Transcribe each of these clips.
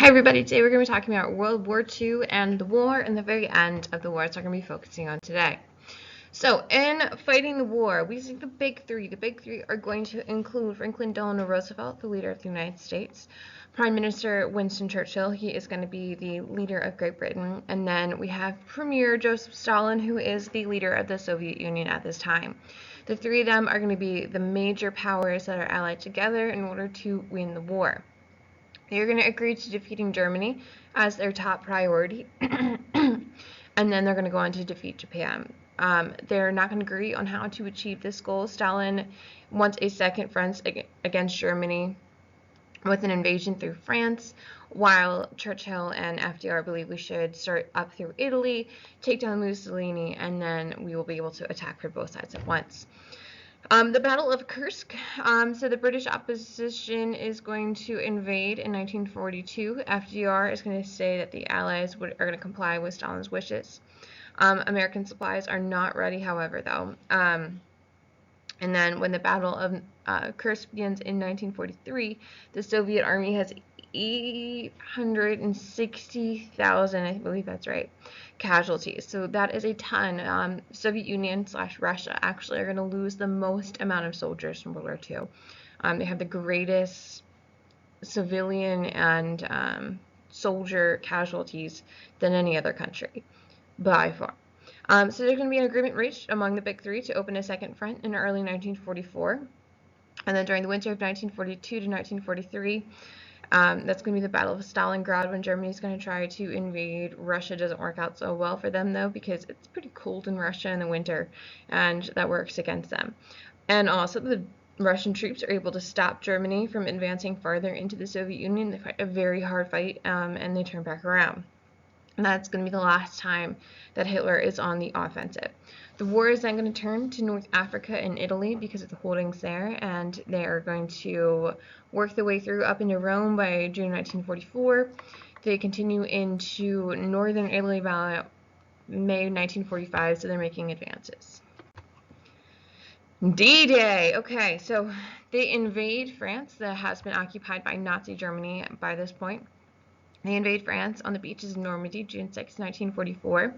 Hi everybody, today we're going to be talking about World War II and the war and the very end of the war. That's what we're going to be focusing on today. So in fighting the war, we see the big three. The big three are going to include Franklin Delano Roosevelt, the leader of the United States, Prime Minister Winston Churchill, he is going to be the leader of Great Britain, and then we have Premier Joseph Stalin, who is the leader of the Soviet Union at this time. The three of them are going to be the major powers that are allied together in order to win the war. They're going to agree to defeating Germany as their top priority, and then they're going to go on to defeat Japan. They're not going to agree on how to achieve this goal. Stalin wants a second front against Germany with an invasion through France, while Churchill and FDR believe we should start up through Italy, take down Mussolini, and then we will be able to attack from both sides at once. The Battle of Kursk, so the British opposition is going to invade in 1942. FDR is going to say that the Allies are going to comply with Stalin's wishes. American supplies are not ready, however, though. And then when the Battle of Kursk begins in 1943, the Soviet Army has 860,000, I believe that's right, casualties. So that is a ton. Soviet Union / Russia actually are going to lose the most amount of soldiers from World War II. They have the greatest civilian and soldier casualties than any other country, by far. So there's going to be an agreement reached among the big three to open a second front in early 1944. And then during the winter of 1942 to 1943, that's going to be the Battle of Stalingrad, when Germany's going to try to invade. Russia doesn't work out so well for them, though, because it's pretty cold in Russia in the winter, and that works against them. And also, the Russian troops are able to stop Germany from advancing farther into the Soviet Union. They fight a very hard fight, and they turn back around. And that's going to be the last time that Hitler is on the offensive. The war is then going to turn to North Africa and Italy because of the holdings there, and they are going to work their way through up into Rome by June 1944. They continue into northern Italy by May 1945, so they're making advances. D-Day. Okay, so they invade France that has been occupied by Nazi Germany by this point. They invade France on the beaches of Normandy, June 6, 1944.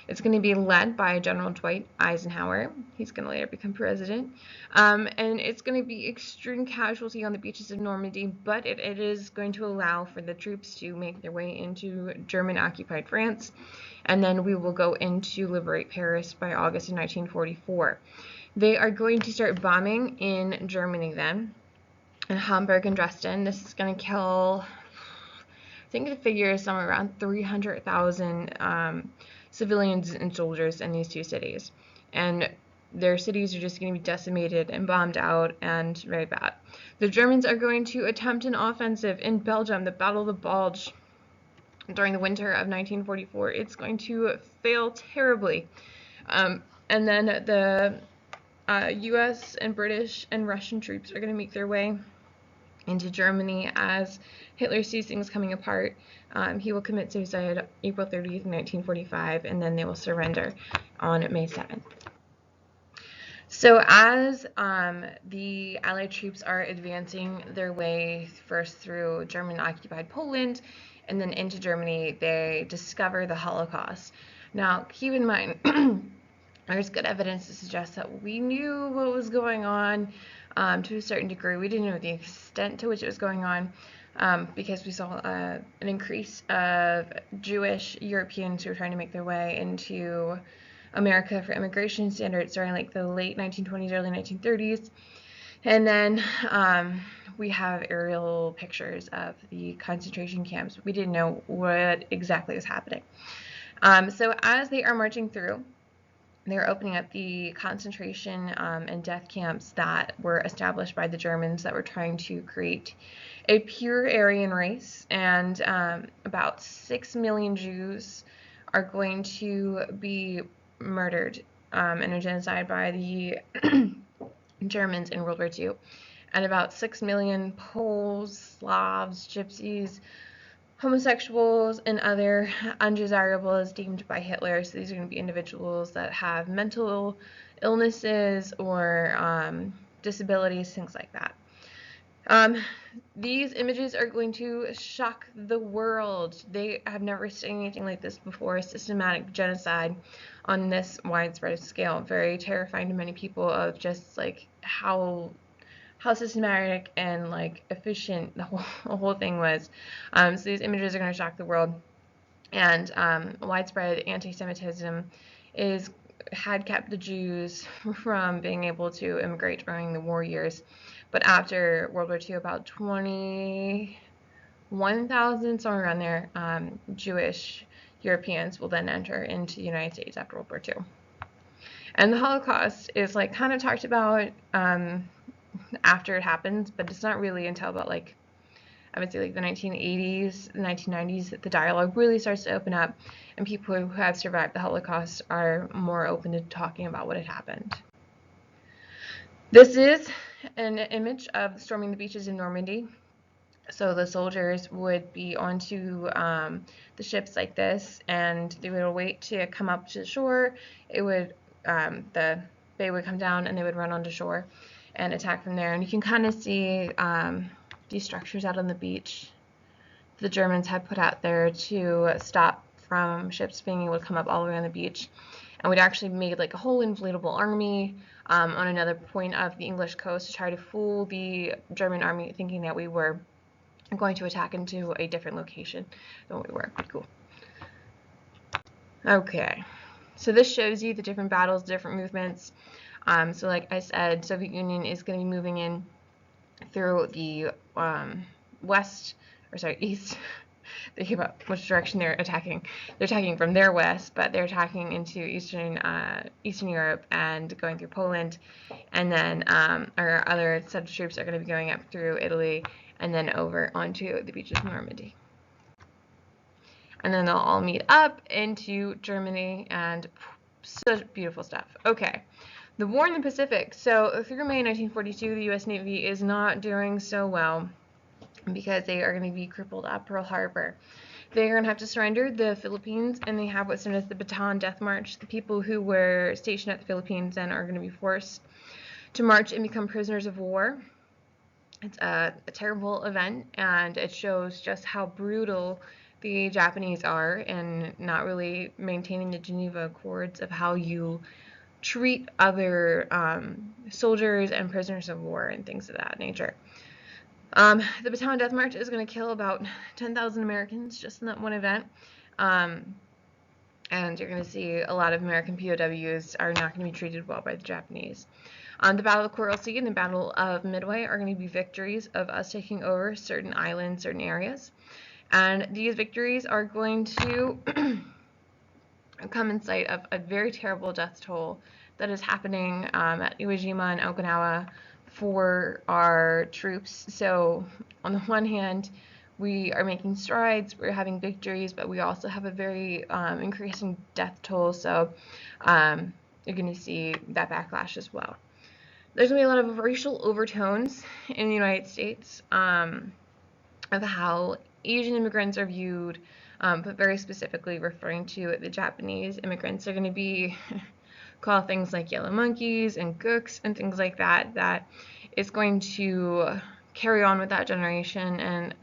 It's going to be led by General Dwight Eisenhower. He's going to later become president. And it's going to be extreme casualty on the beaches of Normandy, but it is going to allow for the troops to make their way into German-occupied France. And then we will go in to liberate Paris by August of 1944. They are going to start bombing in Germany then, in Hamburg and Dresden. This is going to kill, I think the figure is somewhere around 300,000 civilians and soldiers in these two cities. And their cities are just going to be decimated and bombed out, and very bad. The Germans are going to attempt an offensive in Belgium, the Battle of the Bulge, during the winter of 1944. It's going to fail terribly. And then the U.S. and British and Russian troops are going to make their way into Germany as Hitler sees things coming apart. He will commit suicide April 30th, 1945, and then they will surrender on May 7th. So as the Allied troops are advancing their way first through German-occupied Poland and then into Germany, they discover the Holocaust. Now, keep in mind, there's good evidence to suggest that we knew what was going on to a certain degree. We didn't know the extent to which it was going on because we saw an increase of Jewish Europeans who were trying to make their way into America for immigration standards starting like the late 1920s, early 1930s. And then we have aerial pictures of the concentration camps. We didn't know what exactly was happening. So as they are marching through, they're opening up the concentration and death camps that were established by the Germans that were trying to create a pure Aryan race, and about 6 million Jews are going to be murdered in a genocide by the Germans in World War II, and about 6 million Poles, Slavs, Gypsies, homosexuals, and other undesirables deemed by Hitler. So these are going to be individuals that have mental illnesses or disabilities, things like that. Um, these images are going to shock the world. They have never seen anything like this before. Systematic genocide on this widespread scale. Very terrifying to many people of just like how systematic and like efficient the whole thing was. So these images are going to shock the world. And widespread anti-Semitism had kept the Jews from being able to immigrate during the war years. But after World War II, about 21,000, somewhere around there, Jewish Europeans will then enter into the United States after World War II. And the Holocaust is like kind of talked about after it happens, but it's not really until about like, I would say like the 1980s, the 1990s, that the dialogue really starts to open up, and people who have survived the Holocaust are more open to talking about what had happened. This is an image of storming the beaches in Normandy. So the soldiers would be onto the ships like this, and they would wait to come up to the shore. It would the bay would come down, and they would run onto shore and attack from there. And you can kind of see these structures out on the beach the Germans had put out there to stop from ships being able to come up all the way on the beach. And we'd actually made like a whole inflatable army on another point of the English coast to try to fool the German army thinking that we were going to attack into a different location than we were. Cool. Okay, so this shows you the different battles, different movements. So like I said, Soviet Union is going to be moving in through the east. Thinking about which direction they're attacking. They're attacking from their west, but they're attacking into Eastern Europe and going through Poland. And then our other set of troops are going to be going up through Italy and then over onto the beaches of Normandy. And then they'll all meet up into Germany, and such beautiful stuff. Okay, the war in the Pacific. So through May 1942, the U.S. Navy is not doing so well because they are going to be crippled at Pearl Harbor. They're going to have to surrender the Philippines, and they have what's known as the Bataan Death March. The people who were stationed at the Philippines then are going to be forced to march and become prisoners of war. It's a terrible event, and it shows just how brutal the Japanese are in not really maintaining the Geneva Accords of how you treat other soldiers and prisoners of war and things of that nature. The Bataan Death March is going to kill about 10,000 Americans just in that one event. And you're going to see a lot of American POWs are not going to be treated well by the Japanese. The Battle of Coral Sea and the Battle of Midway are going to be victories of us taking over certain islands, certain areas. And these victories are going to come in sight of a very terrible death toll that is happening at Iwo Jima and Okinawa for our troops. So on the one hand, we are making strides, we're having victories, but we also have a very increasing death toll. So you're going to see that backlash as well. There's going to be a lot of racial overtones in the United States of how Asian immigrants are viewed, but very specifically referring to the Japanese immigrants. They're going to be called things like yellow monkeys and gooks and things like that. That is going to carry on with that generation and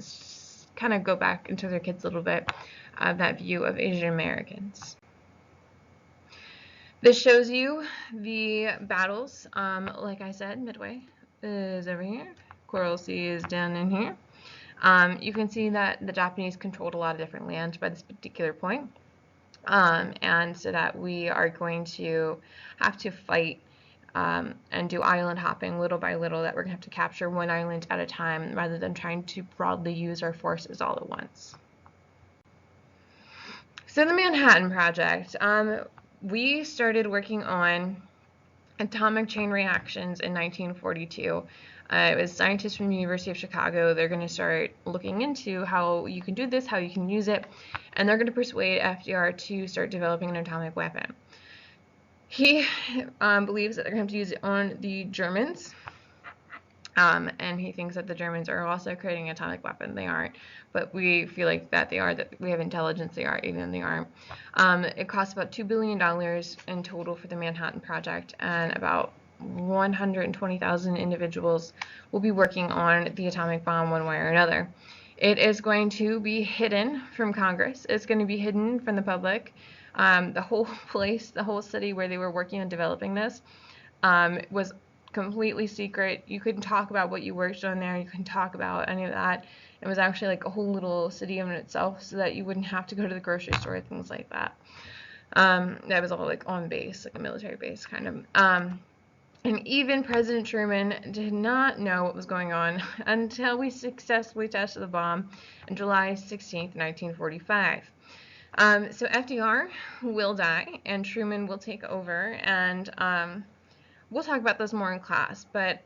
kind of go back into their kids a little bit of that view of Asian Americans. This shows you the battles. Like I said, Midway is over here. Coral Sea is down in here. You can see that the Japanese controlled a lot of different land by this particular point. And so that we are going to have to fight and do island hopping little by little, that we're going to have to capture one island at a time rather than trying to broadly use our forces all at once. So the Manhattan Project. We started working on atomic chain reactions in 1942. It was scientists from the University of Chicago. They're going to start looking into how you can do this, how you can use it, and they're going to persuade FDR to start developing an atomic weapon. He believes that they're going to have to use it on the Germans, and he thinks that the Germans are also creating an atomic weapon. They aren't, but we feel like that they are, that we have intelligence they are, even though they aren't. It costs about $2 billion in total for the Manhattan Project, and about 120,000 individuals will be working on the atomic bomb one way or another. It is going to be hidden from Congress. It's going to be hidden from the public. The whole place, the whole city where they were working on developing this, was completely secret. You couldn't talk about what you worked on there. You couldn't talk about any of that. It was actually like a whole little city in itself, so that you wouldn't have to go to the grocery store, things like that. That was all like on base, like a military base kind of. And even President Truman did not know what was going on until we successfully tested the bomb on July 16th, 1945. So FDR will die, and Truman will take over, and we'll talk about this more in class, but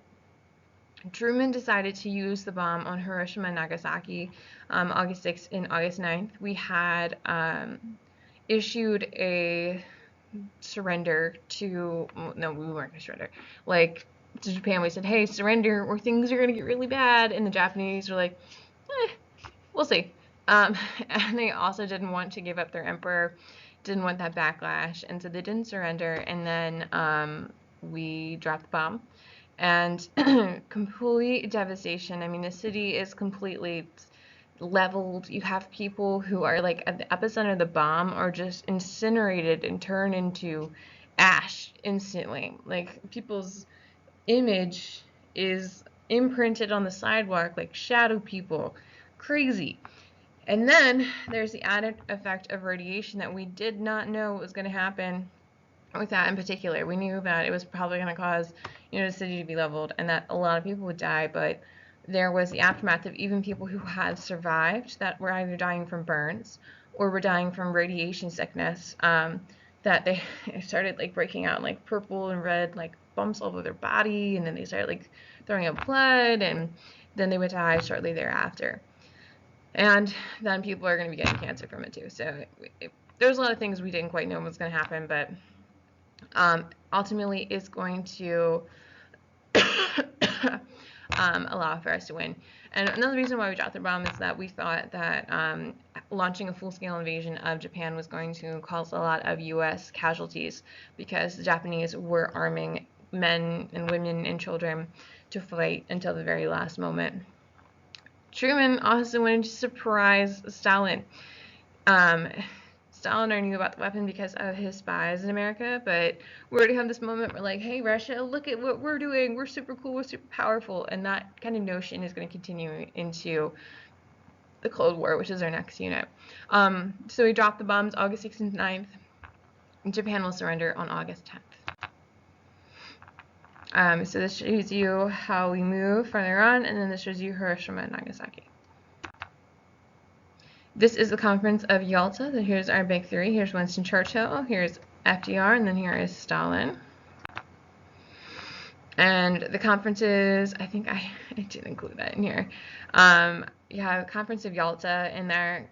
Truman decided to use the bomb on Hiroshima and Nagasaki August 6th and August 9th. We had issued a surrender to, no, we weren't going to surrender, like, to Japan. We said, hey, surrender or things are going to get really bad, and the Japanese were like, we'll see. And they also didn't want to give up their emperor, didn't want that backlash, and so they didn't surrender, and then we dropped the bomb. And complete devastation. I mean, the city is completely leveled. You have people who are like at the epicenter of the bomb are just incinerated and turned into ash instantly. Like, people's image is imprinted on the sidewalk like shadow people. Crazy. And then there's the added effect of radiation that we did not know was going to happen with that in particular. We knew that it was probably going to cause, the city to be leveled and that a lot of people would die, but there was the aftermath of even people who had survived that were either dying from burns or were dying from radiation sickness, that they started like breaking out like purple and red like bumps all over their body, and then they started like throwing up blood, and then they would die shortly thereafter. And then people are going to be getting cancer from it too. So there's a lot of things we didn't quite know was going to happen, but ultimately it's going to allow for us to win. And another reason why we dropped the bomb is that we thought that launching a full-scale invasion of Japan was going to cause a lot of U.S. casualties, because the Japanese were arming men and women and children to fight until the very last moment. Truman also wanted to surprise Stalin. Stalin already knew about the weapon because of his spies in America, but we already have this moment where, like, hey, Russia, look at what we're doing. We're super cool. We're super powerful. And that kind of notion is going to continue into the Cold War, which is our next unit. So we dropped the bombs August 6th and 9th. Japan will surrender on August 10th. So this shows you how we move further on, and then this shows you Hiroshima and Nagasaki. This is the Conference of Yalta. So here's our big three. Here's Winston Churchill, here's FDR, and then here is Stalin. And the conferences, I think I did include that in here. You have Conference of Yalta in there.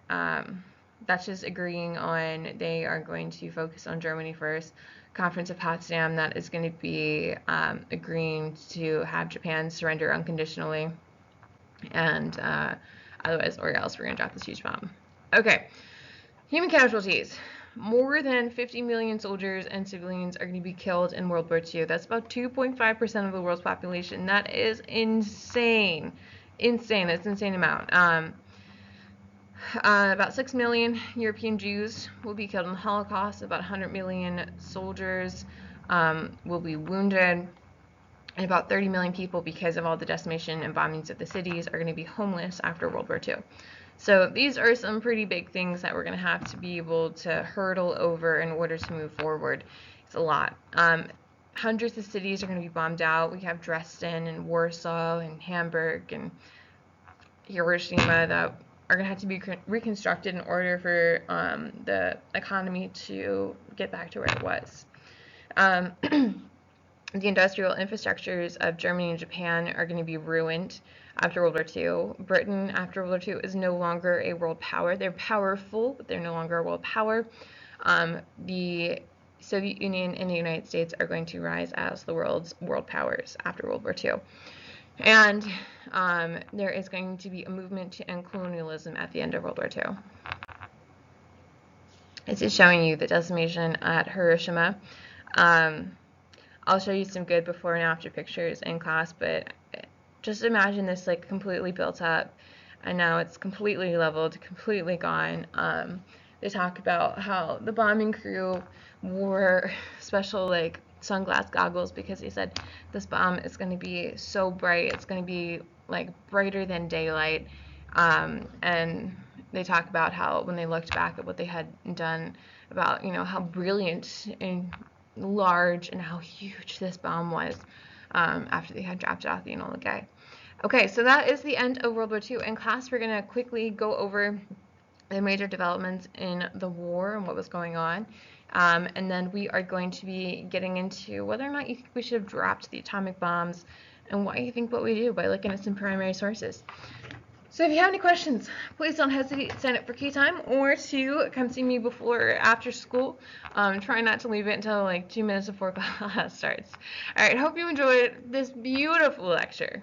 That's just agreeing on, they are going to focus on Germany first. Conference of Potsdam, that is going to be agreeing to have Japan surrender unconditionally. And otherwise, or else we're going to drop this huge bomb. Okay, human casualties. More than 50 million soldiers and civilians are going to be killed in World War II. That's about 2.5% of the world's population. That is insane. Insane. That's an insane amount. About 6 million European Jews will be killed in the Holocaust. About 100 million soldiers will be wounded. And about 30 million people, because of all the decimation and bombings of the cities, are going to be homeless after World War II. So these are some pretty big things that we're going to have to be able to hurdle over in order to move forward. It's a lot. Hundreds of cities are going to be bombed out. We have Dresden and Warsaw and Hamburg and Hiroshima that are going to have to be reconstructed in order for the economy to get back to where it was. The industrial infrastructures of Germany and Japan are going to be ruined after World War II. Britain, after World War II, is no longer a world power. They're powerful, but they're no longer a world power. The Soviet Union and the United States are going to rise as the world's world powers after World War II. And there is going to be a movement to end colonialism at the end of World War II. This is showing you the decimation at Hiroshima. I'll show you some good before and after pictures in class, but just imagine this like completely built up, and now it's completely leveled, completely gone. They talk about how the bombing crew wore special like sunglass goggles because they said this bomb is going to be so bright, it's going to be like brighter than daylight. And they talk about how when they looked back at what they had done, about how brilliant and large and how huge this bomb was, after they had dropped it off the Enola Gay. Okay, so that is the end of World War II. In class, we're going to quickly go over the major developments in the war and what was going on. And then we are going to be getting into whether or not you think we should have dropped the atomic bombs and why you think what we do by looking at some primary sources. So if you have any questions, please don't hesitate to sign up for key time or to come see me before or after school. Try not to leave it until like 2 minutes before class starts. All right, hope you enjoyed this beautiful lecture.